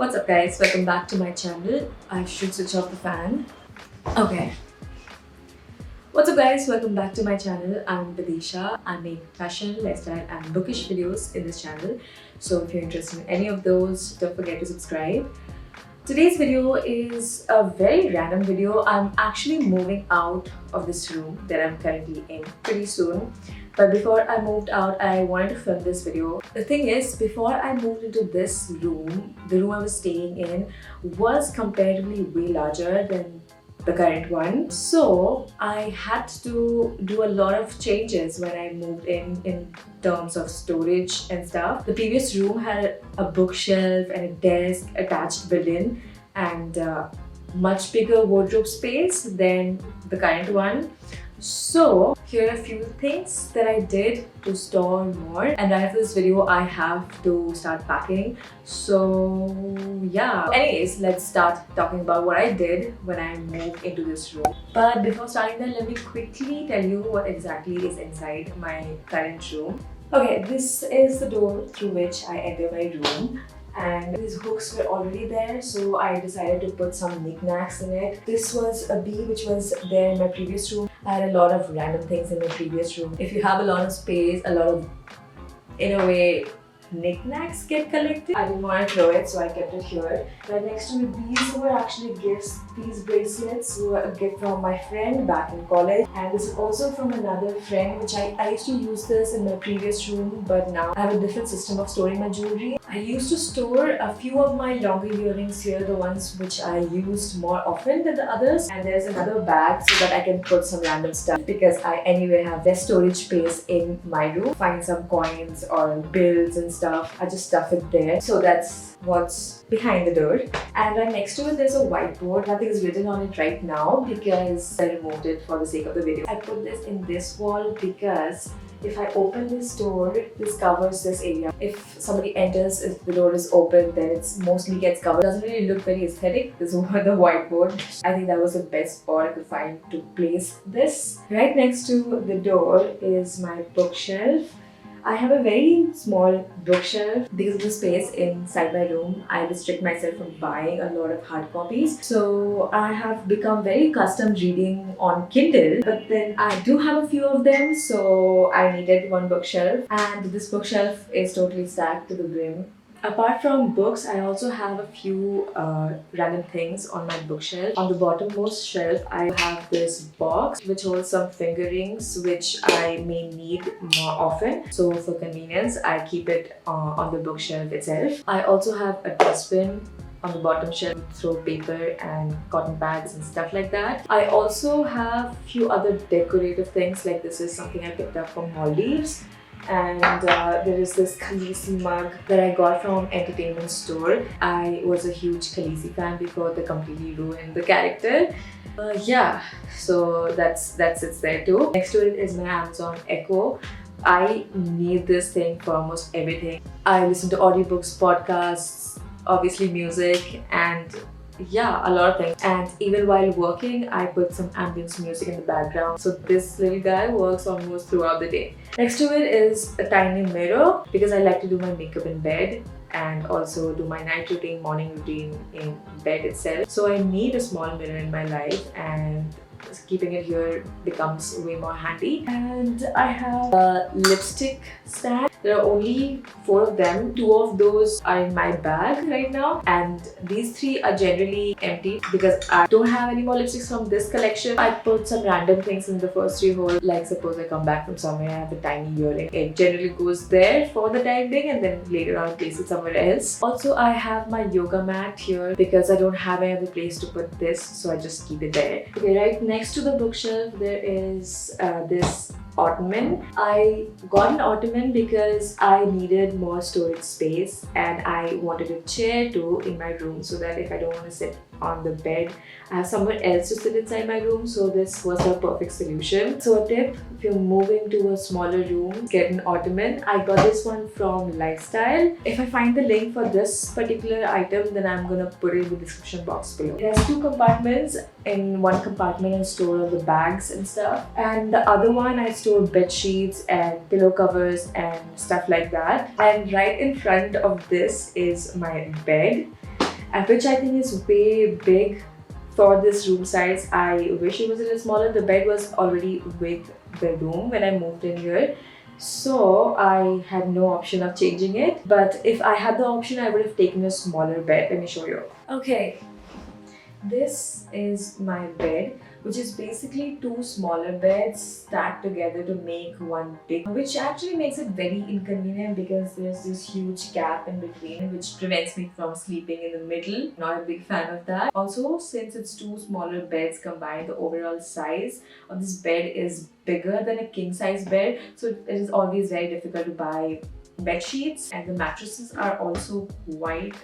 What's up guys, welcome back to my channel. I should switch off the fan. Okay. What's up guys, welcome back to my channel. I'm Vidisha. I make fashion, lifestyle and bookish videos in this channel. So if you're interested in any of those, don't forget to subscribe. Today's video is a very random video. I'm actually moving out of this room that I'm currently in pretty soon. But before I moved out, I wanted to film this video. The thing is, before I moved into this room, the room I was staying in was comparatively way larger than the current one. So I had to do a lot of changes when I moved in terms of storage and stuff. The previous room had a bookshelf and a desk attached within and much bigger wardrobe space than the current one. So here are a few things that I did to store more, and right after this video I have to start packing. So yeah, anyways, let's start talking about what I did when I moved into this room. But before starting that, let me quickly tell you what exactly is inside my current room. Okay, this is the door through which I enter my room. And these hooks were already there, so I decided to put some knickknacks in it. This was a bee which was there in my previous room. I had a lot of random things in my previous room. If you have a lot of space, a lot of, in a way, knickknacks get collected. I didn't want to throw it, so I kept it here. Right next to me, these were actually gifts. These bracelets were a gift from my friend back in college, and this is also from another friend, which I used to use this in my previous room, but now I have a different system of storing my jewelry. I used to store a few of my longer earrings here, the ones which I used more often than the others, and there's another bag so that I can put some random stuff because I anyway have less storage space in my room. Find some coins or bills and stuff, I just stuff it there. So that's what's behind the door. And right next to it there's a whiteboard. Nothing is written on it right now because I removed it for the sake of the video. I put this in this wall because if I open this door, this covers this area. If somebody enters, if the door is open, then it mostly gets covered. It doesn't really look very aesthetic, this is the whiteboard. I think that was the best spot I could find to place this. Right next to the door is my bookshelf. I have a very small bookshelf. Because of the space inside my room, I restrict myself from buying a lot of hard copies. So I have become very accustomed reading on Kindle, but then I do have a few of them, so I needed one bookshelf, and this bookshelf is totally stacked to the brim. Apart from books, I also have a few random things on my bookshelf. On the bottommost shelf, I have this box which holds some finger rings which I may need more often. So for convenience, I keep it on the bookshelf itself. I also have a dustbin on the bottom shelf, throw paper and cotton pads and stuff like that. I also have a few other decorative things, like this is something I picked up from Maldives. And there is this Khaleesi mug that I got from Entertainment Store. I was a huge Khaleesi fan before they completely ruined the character. Yeah, so that's it's there too. Next to it is my Amazon Echo. I need this thing for almost everything. I listen to audiobooks, podcasts, obviously music, and yeah, a lot of things. And even while working, I put some ambience music in the background. So this little guy works almost throughout the day. Next to it is a tiny mirror because I like to do my makeup in bed and also do my night routine, morning routine in bed itself. So I need a small mirror in my life, and keeping it here becomes way more handy. And I have a lipstick stand. There are only 4 of them. 2 of those are in my bag right now, and these 3 are generally empty because I don't have any more lipsticks from this collection. I put some random things in the first 3 holes, like suppose I come back from somewhere, I have a tiny earring. It generally goes there for the time being, and then later on place it somewhere else. Also, I have my yoga mat here because I don't have any other place to put this, so I just keep it there. Okay, right next to the bookshelf there is this ottoman. I got an ottoman because I needed more storage space, and I wanted a chair too in my room so that if I don't want to sit on the bed, I have somewhere else to sit inside my room. So this was a perfect solution. So a tip, if you're moving to a smaller room, get an ottoman. I got this one from Lifestyle. If I find the link for this particular item, then I'm gonna put it in the description box below. It has 2 compartments. In one compartment I store all the bags and stuff, and the other one I store bed sheets and pillow covers and stuff like that. And right in front of this is my bed. which I think is way big for this room size. I wish it was a little smaller. The bed was already with the room when I moved in here, so I had no option of changing it. But if I had the option, I would have taken a smaller bed. Let me show you. Okay, this is my bed, which is basically two smaller beds stacked together to make one big, which actually makes it very inconvenient because there's this huge gap in between which prevents me from sleeping in the middle. Not a big fan of that. Also, since it's two smaller beds combined, the overall size of this bed is bigger than a king size bed, so it is always very difficult to buy bed sheets, and the mattresses are also quite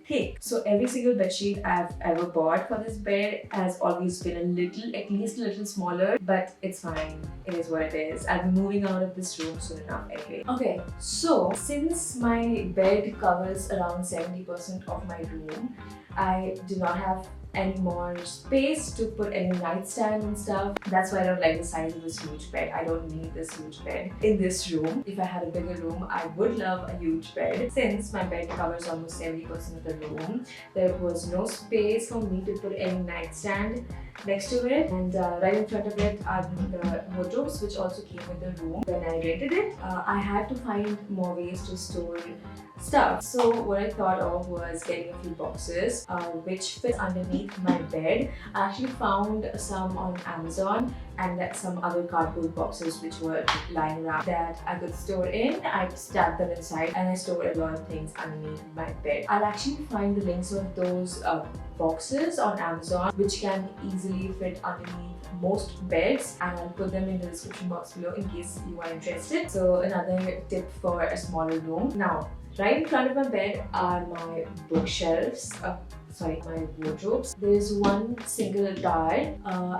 thick. So every single bedsheet I've ever bought for this bed has always been a little, at least a little smaller, but it's fine. It is what it is. I'll be moving out of this room soon enough anyway. Okay, so since my bed covers around 70% of my room, I do not have any more space to put any nightstand and stuff. That's why I don't like the size of this huge bed. I don't need this huge bed in this room. If I had a bigger room, I would love a huge bed. Since my bed covers almost 70% of the room, there was no space for me to put any nightstand next to it, and right in front of it are the wardrobes, which also came with the room. When I rented it, I had to find more ways to store stuff. So what I thought of was getting a few boxes which fit underneath my bed. I actually found some on Amazon and some other cardboard boxes which were lying around that I could store in. I stacked them inside and I stored a lot of things underneath my bed. I'll actually find the links of those boxes on Amazon which can easily fit underneath most beds, and I'll put them in the description box below in case you are interested. So another tip for a smaller room. Now, right in front of my bed are my bookshelves, my wardrobes. There's one single tower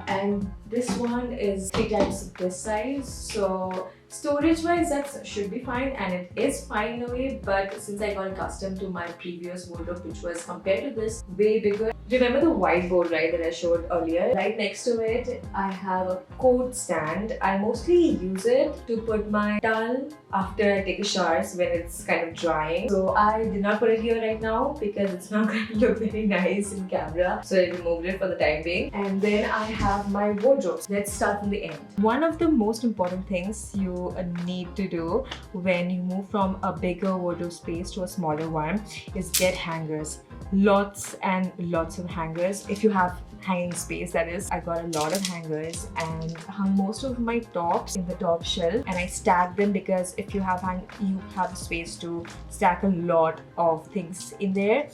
and this one is 3 times this size. So storage wise that should be fine, and it is fine in a way, but since I got accustomed to my previous wardrobe which was compared to this way bigger. Remember the whiteboard, right, that I showed earlier? Right next to it I have a coat stand. I mostly use it to put my towel after I take a shower when it's kind of drying. So I did not put it here right now because it's not going to look very nice in camera, so I removed it for the time being. And then I have my wardrobes. Let's start from the end. One of the most important things you need to do when you move from a bigger wardrobe space to a smaller one is get hangers. Lots and lots of hangers. If you have hanging space, that is. I got a lot of hangers and hung most of my tops in the top shelf, and I stacked them because if you have the space to stack a lot of things in there.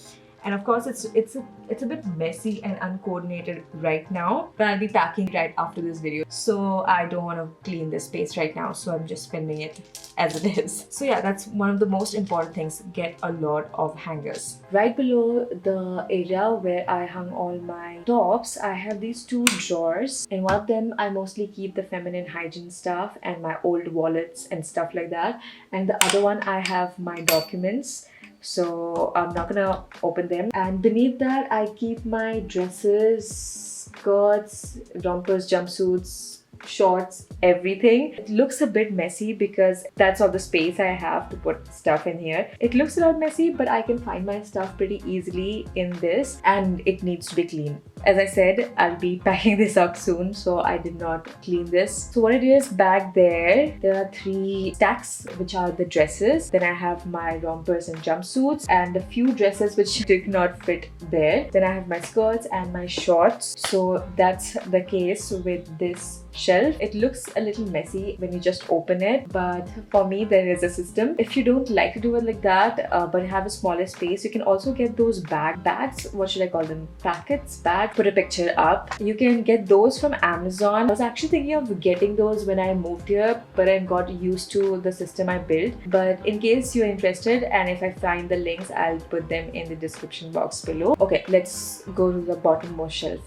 And of course, it's a bit messy and uncoordinated right now, but I'll be packing right after this video, so I don't want to clean this space right now, so I'm just filming it as it is. So yeah, that's one of the most important things. Get a lot of hangers. Right below the area where I hung all my tops, I have these two drawers. In one of them, I mostly keep the feminine hygiene stuff and my old wallets and stuff like that. And the other one, I have my documents. So I'm not gonna open them. And beneath that, I keep my dresses, skirts, rompers, jumpsuits, shorts, everything. It looks a bit messy because that's all the space I have to put stuff in here. It looks a lot messy, but I can find my stuff pretty easily in this, and it needs to be clean. As I said, I'll be packing this up soon, so I did not clean this. So what I did is, back there are 3 stacks which are the dresses. Then I have my rompers and jumpsuits and a few dresses which did not fit there. Then I have my skirts and my shorts. So that's the case with this shelf. It looks a little messy when you just open it, but for me there is a system. If you don't like to do it like that but have a smaller space, you can also get those bags. What should I call them? Packets? Bags? Put a picture up. You can get those from Amazon. I was actually thinking of getting those when I moved here, but I got used to the system I built. But in case you're interested, and if I find the links, I'll put them in the description box below. Okay, let's go to the bottommost shelf.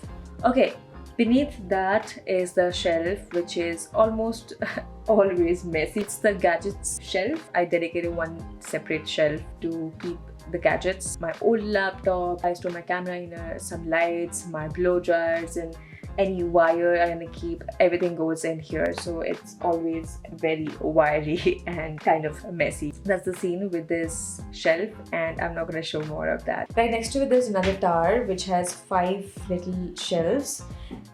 Okay, beneath that is the shelf, which is almost always messy. It's the gadgets shelf. I dedicated one separate shelf to keep the gadgets. My old laptop, I store my camera in some lights, my blow dryers, and any wire I'm gonna keep, everything goes in here, so it's always very wiry and kind of messy. That's the scene with this shelf, and I'm not gonna show more of that. Right next to it there's another tower which has 5 little shelves,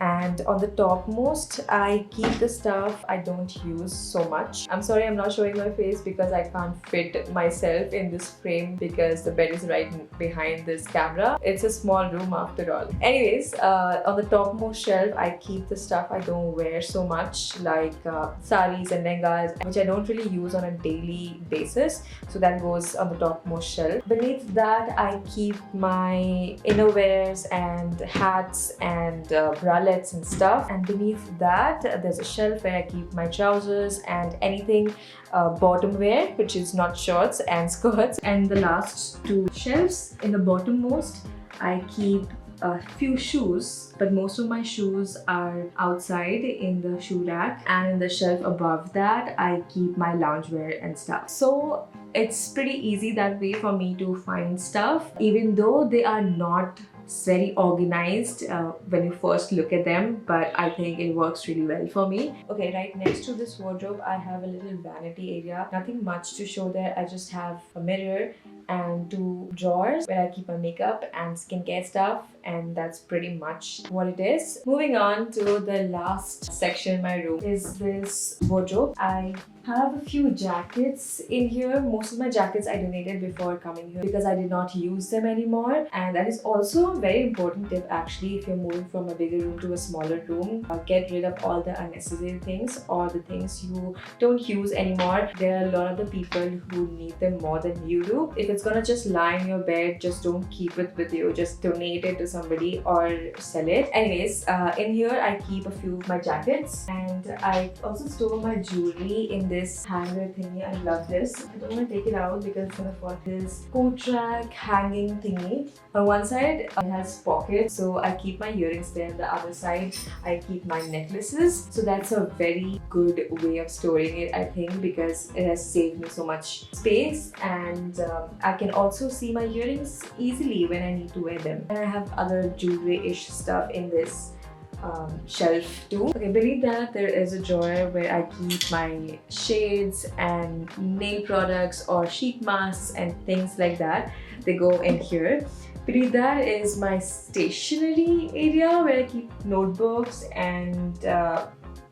and on the topmost I keep the stuff I don't use so much. I'm sorry I'm not showing my face because I can't fit myself in this frame because the bed is right behind this camera. It's a small room after all. Anyways, on the topmost shelf I keep the stuff I don't wear so much, like saris and lehengas, which I don't really use on a daily basis, so that goes on the topmost shelf. Beneath that I keep my innerwears and hats and bralettes and stuff, and beneath that there's a shelf where I keep my trousers and anything bottom wear, which is not shorts and skirts. And the last 2 shelves, in the bottommost I keep a few shoes, but most of my shoes are outside in the shoe rack, and in the shelf above that I keep my loungewear and stuff. So it's pretty easy that way for me to find stuff, even though they are not very organized when you first look at them, but I think it works really well for me. Okay, right next to this wardrobe I have a little vanity area. Nothing much to show there. I just have a mirror and 2 drawers where I keep my makeup and skincare stuff, and that's pretty much what it is. Moving on to the last section in my room is this wardrobe. I have a few jackets in here. Most of my jackets I donated before coming here because I did not use them anymore, and that is also a very important tip actually. If you're moving from a bigger room to a smaller room, get rid of all the unnecessary things or the things you don't use anymore. There are a lot of the people who need them more than you do. If it's gonna just lie in your bed, just don't keep it with you. Just donate it to somebody or sell it. Anyways, in here I keep a few of my jackets, and I also store my jewelry in this hanger thingy. I love this. I don't want to take it out because it's gonna fall. This coat rack hanging thingy. On one side it has pockets, so I keep my earrings there. On the other side I keep my necklaces. So that's a very good way of storing it, I think, because it has saved me so much space, and I can also see my earrings easily when I need to wear them. And I have other jewelry-ish stuff in this shelf too. Okay, beneath that there is a drawer where I keep my shades and nail products or sheet masks and things like that. They go in here. Beneath that is my stationery area where I keep notebooks and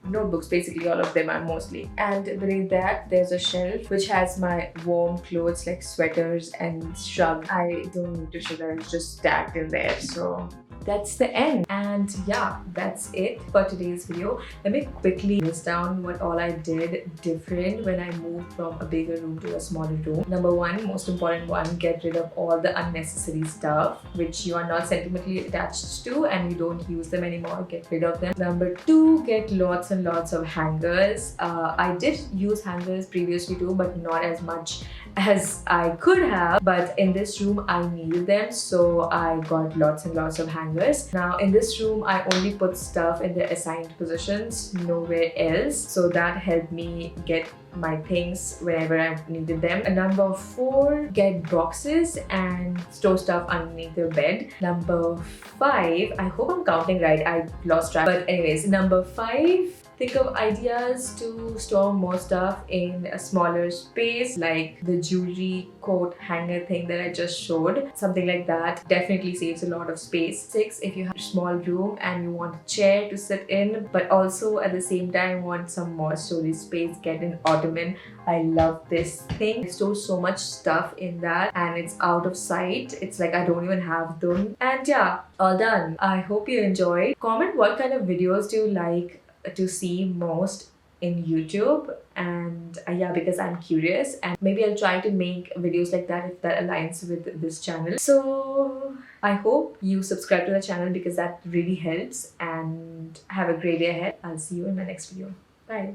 notebooks, basically all of them are mostly. And beneath that there's a shelf which has my warm clothes like sweaters and scrubs. I don't need to show that, it's just stacked in there. So that's the end, and yeah, that's it for today's video. Let me quickly list down what all I did different when I moved from a bigger room to a smaller room. Number 1, most important one, get rid of all the unnecessary stuff which you are not sentimentally attached to and you don't use them anymore. Get rid of them. Number 2, get lots and lots of hangers. I did use hangers previously too, but not as much as I could have, but in this room I needed them, so I got lots and lots of hangers. Now in this room I only put stuff in their assigned positions, nowhere else, so that helped me get my things wherever I needed them. And number 4, get boxes and store stuff underneath your bed. Number 5, I hope I'm counting right, I lost track, but anyways, number 5, think of ideas to store more stuff in a smaller space, like the jewelry coat hanger thing that I just showed. Something like that definitely saves a lot of space. 6, if you have a small room and you want a chair to sit in, but also at the same time want some more storage space, get an ottoman. I love this thing. I store so much stuff in that and it's out of sight. It's like I don't even have them. And yeah, all done. I hope you enjoyed. Comment what kind of videos do you like to see most in YouTube, and yeah, because I'm curious, and maybe I'll try to make videos like that if that aligns with this channel. So I hope you subscribe to the channel because that really helps, and have a great day ahead. I'll see you in my next video. Bye.